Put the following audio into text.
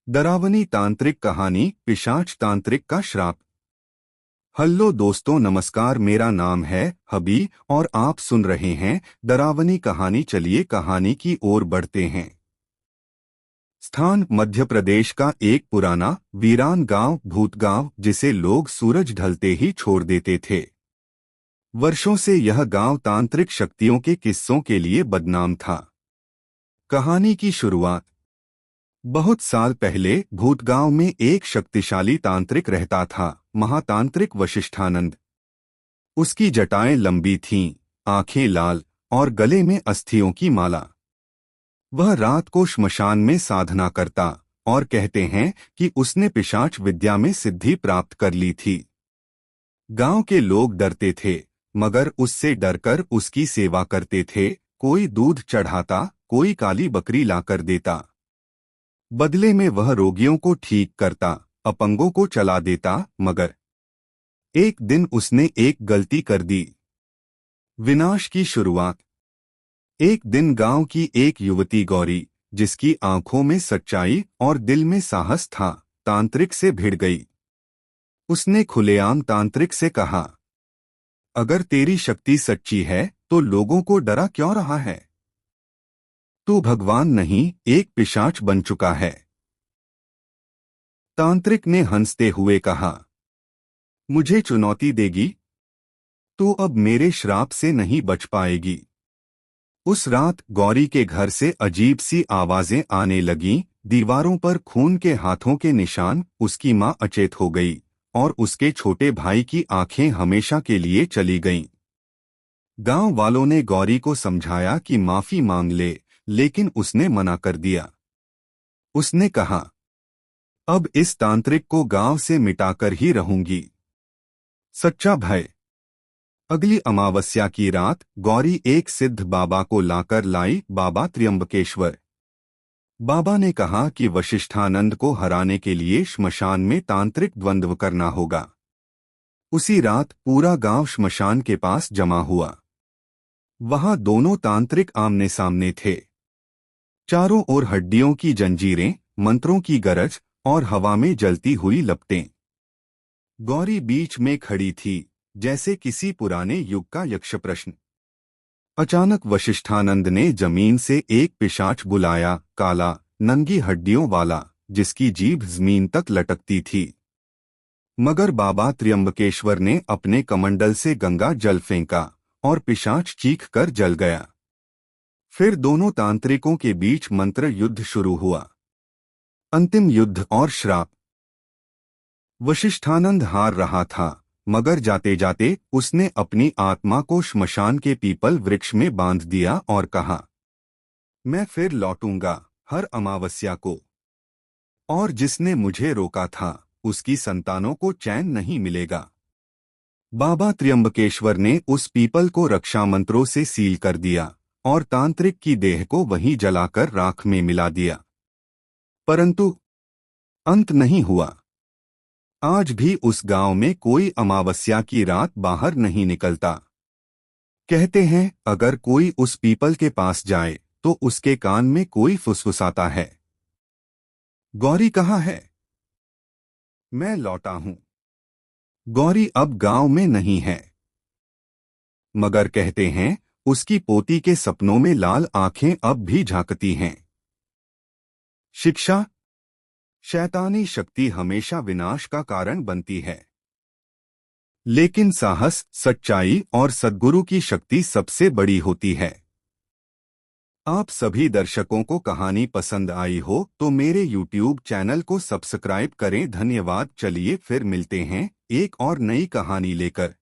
डरावनी तांत्रिक कहानी पिशाच तांत्रिक का श्राप। हेलो दोस्तों, नमस्कार। मेरा नाम है हबी और आप सुन रहे हैं डरावनी कहानी। चलिए कहानी की ओर बढ़ते हैं। स्थान मध्य प्रदेश का एक पुराना वीरान गांव भूतगांव, जिसे लोग सूरज ढलते ही छोड़ देते थे। वर्षों से यह गांव तांत्रिक शक्तियों के किस्सों के लिए बदनाम था। कहानी की शुरुआत। बहुत साल पहले भूतगांव में एक शक्तिशाली तांत्रिक रहता था, महातांत्रिक वशिष्ठानंद। उसकी जटाएं लंबी थीं, आंखें लाल और गले में अस्थियों की माला। वह रात को श्मशान में साधना करता और कहते हैं कि उसने पिशाच विद्या में सिद्धि प्राप्त कर ली थी। गांव के लोग डरते थे, मगर उससे डरकर उसकी सेवा करते थे। कोई दूध चढ़ाता, कोई काली बकरी लाकर देता। बदले में वह रोगियों को ठीक करता, अपंगों को चला देता। मगर एक दिन उसने एक गलती कर दी। विनाश की शुरुआत। एक दिन गांव की एक युवती गौरी, जिसकी आंखों में सच्चाई और दिल में साहस था, तांत्रिक से भिड़ गई। उसने खुलेआम तांत्रिक से कहा, अगर तेरी शक्ति सच्ची है तो लोगों को डरा क्यों रहा है? तू भगवान नहीं, एक पिशाच बन चुका है। तांत्रिक ने हंसते हुए कहा, मुझे चुनौती देगी? तू अब मेरे श्राप से नहीं बच पाएगी। उस रात गौरी के घर से अजीब सी आवाजें आने लगीं। दीवारों पर खून के हाथों के निशान। उसकी मां अचेत हो गई और उसके छोटे भाई की आंखें हमेशा के लिए चली गईं। गांव वालों ने गौरी को समझाया कि माफी मांग ले, लेकिन उसने मना कर दिया। उसने कहा, अब इस तांत्रिक को गांव से मिटाकर ही रहूंगी। सच्चा भय। अगली अमावस्या की रात गौरी एक सिद्ध बाबा को लाकर लाई, बाबा त्र्यंबकेश्वर। बाबा ने कहा कि वशिष्ठानंद को हराने के लिए श्मशान में तांत्रिक द्वंद्व करना होगा। उसी रात पूरा गांव श्मशान के पास जमा हुआ। वहां दोनों तांत्रिक आमने सामने थे। चारों ओर हड्डियों की जंजीरें, मंत्रों की गरज और हवा में जलती हुई लपटें। गौरी बीच में खड़ी थी, जैसे किसी पुराने युग का यक्ष प्रश्न। अचानक वशिष्ठानंद ने जमीन से एक पिशाच बुलाया, काला, नंगी हड्डियों वाला, जिसकी जीभ जमीन तक लटकती थी। मगर बाबा त्र्यंबकेश्वर ने अपने कमंडल से गंगा जल फेंका और पिशाच चीख कर जल गया। फिर दोनों तांत्रिकों के बीच मंत्र युद्ध शुरू हुआ। अंतिम युद्ध और श्राप। वशिष्ठानंद हार रहा था, मगर जाते जाते उसने अपनी आत्मा को श्मशान के पीपल वृक्ष में बांध दिया और कहा, मैं फिर लौटूंगा हर अमावस्या को। और जिसने मुझे रोका था, उसकी संतानों को चैन नहीं मिलेगा। बाबा त्र्यंबकेश्वर ने उस पीपल को रक्षा मंत्रों से सील कर दिया और तांत्रिक की देह को वहीं जलाकर राख में मिला दिया। परंतु अंत नहीं हुआ। आज भी उस गांव में कोई अमावस्या की रात बाहर नहीं निकलता। कहते हैं, अगर कोई उस पीपल के पास जाए तो उसके कान में कोई फुसफुसाता है, गौरी कहाँ है? मैं लौटा हूं। गौरी अब गांव में नहीं है, मगर कहते हैं उसकी पोती के सपनों में लाल आंखें अब भी झांकती हैं। शिक्षा। शैतानी शक्ति हमेशा विनाश का कारण बनती है, लेकिन साहस, सच्चाई और सद्गुरु की शक्ति सबसे बड़ी होती है। आप सभी दर्शकों को कहानी पसंद आई हो तो मेरे YouTube चैनल को सब्सक्राइब करें। धन्यवाद। चलिए फिर मिलते हैं एक और नई कहानी लेकर।